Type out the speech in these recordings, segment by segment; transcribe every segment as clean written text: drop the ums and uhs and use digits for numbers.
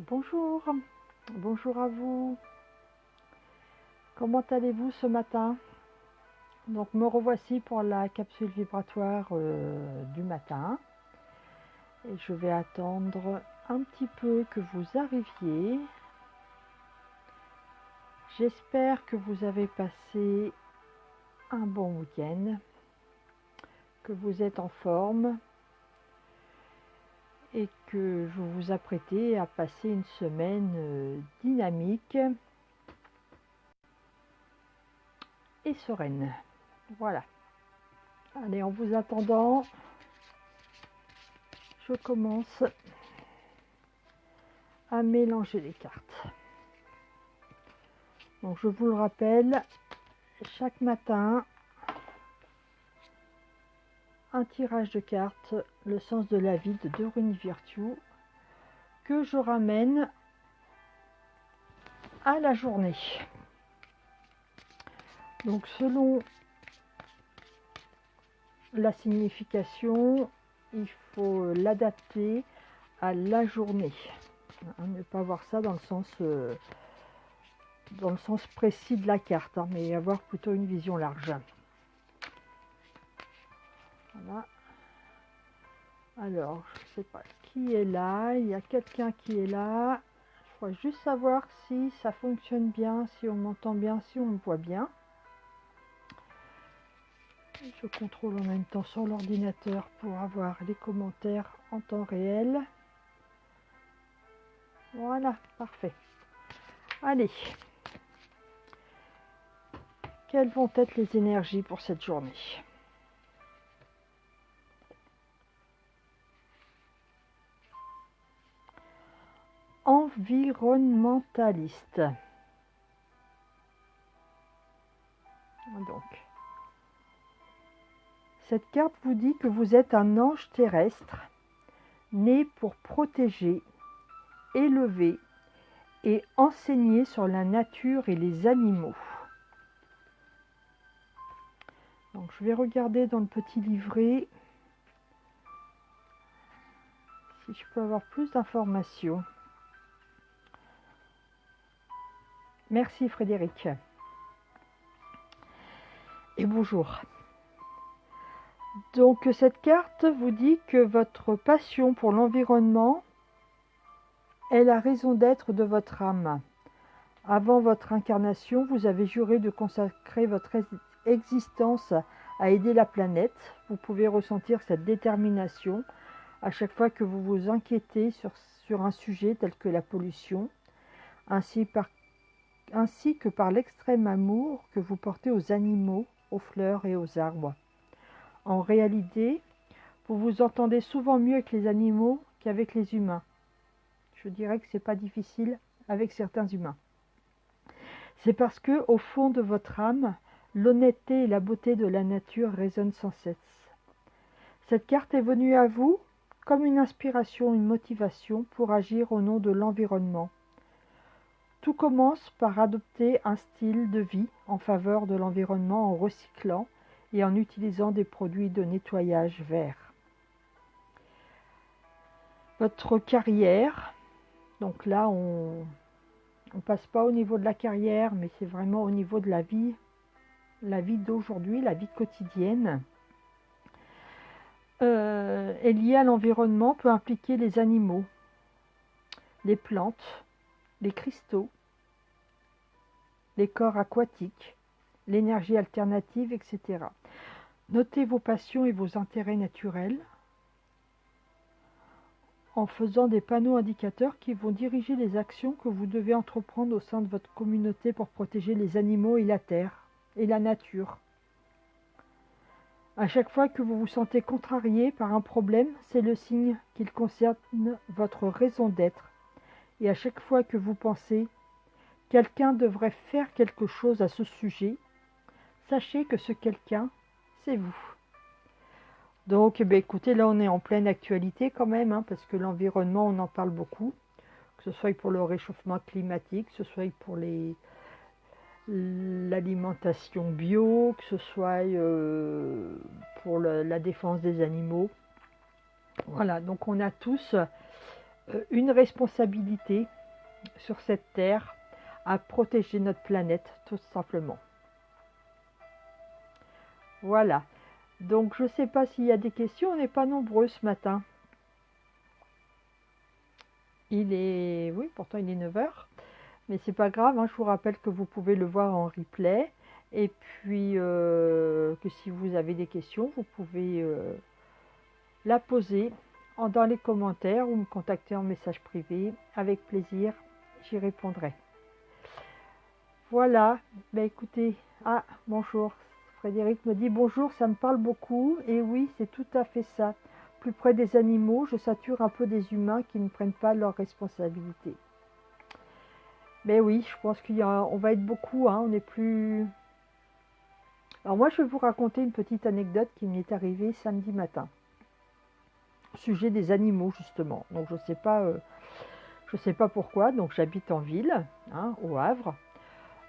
Bonjour, bonjour à vous. Comment allez-vous ce matin? Donc me revoici pour la capsule vibratoire du matin. Et je vais attendre un petit peu que vous arriviez. J'espère que vous avez passé un bon week-end, que vous êtes en forme et que vous vous apprêtez à passer une semaine dynamique et sereine. Voilà. Allez, en vous attendant, je commence à mélanger les cartes. Donc je vous le rappelle, chaque matin, un tirage de cartes, le sens de la vie de Doreen Virtue, que je ramène à la journée. Donc selon la signification, il faut l'adapter à la journée. Ne pas voir ça dans le sens précis de la carte, mais avoir plutôt une vision large. Voilà. Alors, je ne sais pas qui est là. Il y a quelqu'un qui est là. Je voudrais juste savoir si ça fonctionne bien, si on m'entend bien, si on me voit bien. Je contrôle en même temps sur l'ordinateur pour avoir les commentaires en temps réel. Voilà, parfait. Allez. Quelles vont être les énergies pour cette journée? Environnementaliste. Donc, cette carte vous dit que vous êtes un ange terrestre, né pour protéger, élever et enseigner sur la nature et les animaux. Donc, je vais regarder dans le petit livret si je peux avoir plus d'informations. Merci Frédéric. Et bonjour. Donc cette carte vous dit que votre passion pour l'environnement est la raison d'être de votre âme. Avant votre incarnation, vous avez juré de consacrer votre existence à aider la planète. Vous pouvez ressentir cette détermination à chaque fois que vous vous inquiétez sur un sujet tel que la pollution, ainsi que par l'extrême amour que vous portez aux animaux, aux fleurs et aux arbres. En réalité, vous vous entendez souvent mieux avec les animaux qu'avec les humains. Je dirais que ce n'est pas difficile avec certains humains. C'est parce que, au fond de votre âme, l'honnêteté et la beauté de la nature résonnent sans cesse. Cette carte est venue à vous comme une inspiration, une motivation pour agir au nom de l'environnement. Tout commence par adopter un style de vie en faveur de l'environnement en recyclant et en utilisant des produits de nettoyage verts. Votre carrière, donc là on passe pas au niveau de la carrière, mais c'est vraiment au niveau de la vie d'aujourd'hui, la vie quotidienne. Est liée à l'environnement, peut impliquer les animaux, les plantes, les cristaux, les corps aquatiques, l'énergie alternative, etc. Notez vos passions et vos intérêts naturels en faisant des panneaux indicateurs qui vont diriger les actions que vous devez entreprendre au sein de votre communauté pour protéger les animaux et la terre et la nature. À chaque fois que vous vous sentez contrarié par un problème, c'est le signe qu'il concerne votre raison d'être. Et à chaque fois que vous pensez « quelqu'un devrait faire quelque chose à ce sujet », sachez que ce quelqu'un, c'est vous. Donc, écoutez, là on est en pleine actualité quand même, parce que l'environnement, on en parle beaucoup, que ce soit pour le réchauffement climatique, que ce soit pour l'alimentation bio, que ce soit pour la défense des animaux. Voilà, donc on a tous une responsabilité sur cette terre à protéger notre planète, tout simplement. Voilà. Donc, je ne sais pas s'il y a des questions. On n'est pas nombreux ce matin. Il est... Oui, pourtant il est 9 heures. Mais c'est pas grave, hein, je vous rappelle que vous pouvez le voir en replay. Et puis, que si vous avez des questions, vous pouvez la poser dans les commentaires ou me contacter en message privé. Avec plaisir, j'y répondrai. Voilà, bah écoutez, ah bonjour, Frédéric me dit bonjour, ça me parle beaucoup, et oui, c'est tout à fait ça. Plus près des animaux, je sature un peu des humains qui ne prennent pas leurs responsabilités. Mais oui, je pense qu'on va être beaucoup, hein, on n'est plus... Alors moi, je vais vous raconter une petite anecdote qui m'est arrivée samedi matin. Sujet des animaux, justement. Donc je sais pas pourquoi, donc j'habite en ville, hein, au Havre.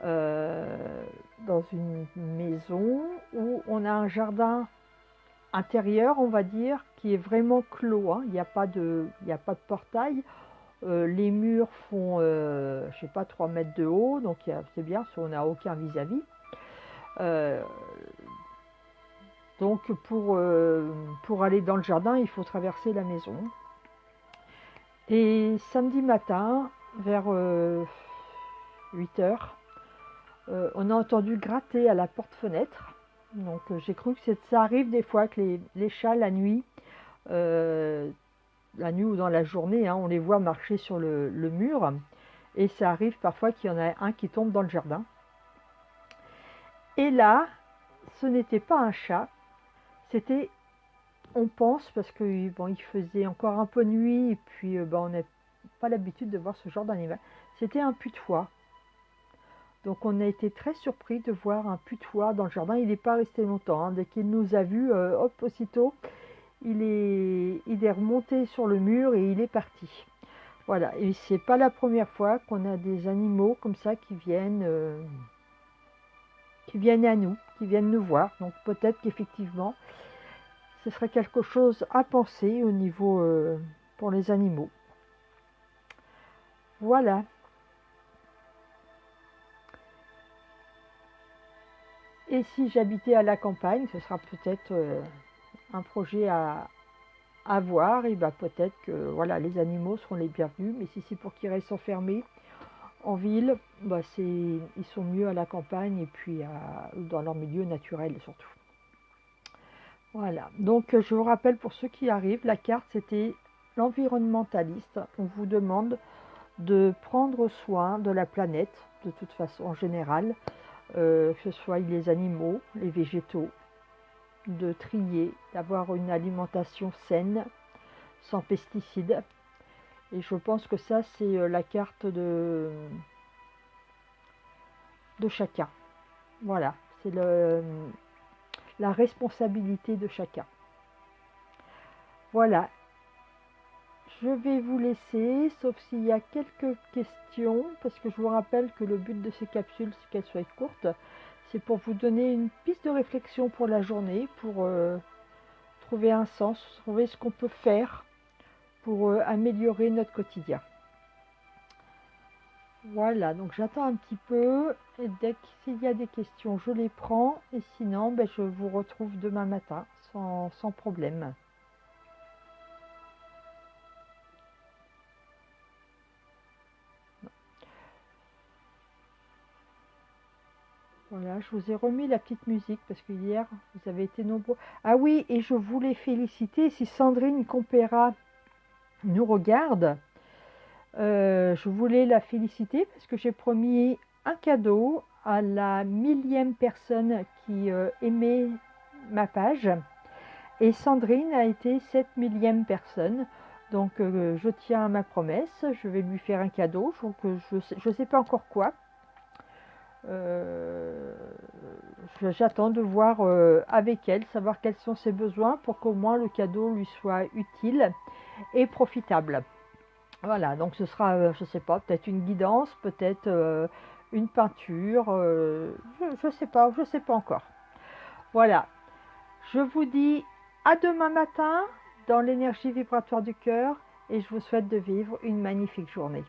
Dans une maison où on a un jardin intérieur, on va dire, qui est vraiment clos, hein. Il n'y a pas de portail. Les murs font, je sais pas, 3 mètres de haut, donc c'est bien, on n'a aucun vis-à-vis. Donc pour aller dans le jardin, il faut traverser la maison. Et samedi matin, vers 8 heures, on a entendu gratter à la porte-fenêtre. Donc j'ai cru que ça arrive des fois que les chats la nuit ou dans la journée, hein, on les voit marcher sur le mur. Et ça arrive parfois qu'il y en a un qui tombe dans le jardin. Et là, ce n'était pas un chat, c'était, on pense, parce que bon, il faisait encore un peu nuit, et puis on n'a pas l'habitude de voir ce genre d'animal, c'était un putois. Donc on a été très surpris de voir un putois dans le jardin. Il n'est pas resté longtemps, hein. Dès qu'il nous a vus, hop, aussitôt, il est remonté sur le mur et il est parti. Voilà, et c'est pas la première fois qu'on a des animaux comme ça qui viennent à nous, qui viennent nous voir. Donc peut-être qu'effectivement, ce serait quelque chose à penser au niveau pour les animaux. Voilà. Et si j'habitais à la campagne, ce sera peut-être un projet à voir. Et bah, peut-être que voilà, les animaux seront les bienvenus. Mais si c'est pour qu'ils restent enfermés en ville, bah, ils sont mieux à la campagne et puis dans leur milieu naturel surtout. Voilà. Donc je vous rappelle pour ceux qui arrivent, la carte c'était l'environnementaliste. On vous demande de prendre soin de la planète, de toute façon en général, que ce soit les animaux, les végétaux, de trier, d'avoir une alimentation saine, sans pesticides. Et je pense que ça, c'est la carte de chacun. Voilà, c'est la responsabilité de chacun. Voilà. Je vais vous laisser, sauf s'il y a quelques questions, parce que je vous rappelle que le but de ces capsules, c'est qu'elles soient courtes. C'est pour vous donner une piste de réflexion pour la journée, pour trouver un sens, trouver ce qu'on peut faire pour améliorer notre quotidien. Voilà, donc j'attends un petit peu, et dès qu'il y a des questions, je les prends, et sinon, ben, je vous retrouve demain matin, sans problème. Voilà, je vous ai remis la petite musique parce que hier, vous avez été nombreux. Ah oui, et je voulais féliciter, si Sandrine Compera nous regarde, je voulais la féliciter parce que j'ai promis un cadeau à la 1000e personne qui aimait ma page. Et Sandrine a été cette 1000e personne. Donc je tiens à ma promesse, je vais lui faire un cadeau, donc je ne sais pas encore quoi. J'attends de voir avec elle, savoir quels sont ses besoins pour qu'au moins le cadeau lui soit utile et profitable. Voilà, donc ce sera, je ne sais pas, peut-être une guidance, peut-être une peinture, je ne sais pas encore. Voilà, je vous dis à demain matin dans l'énergie vibratoire du cœur et je vous souhaite de vivre une magnifique journée.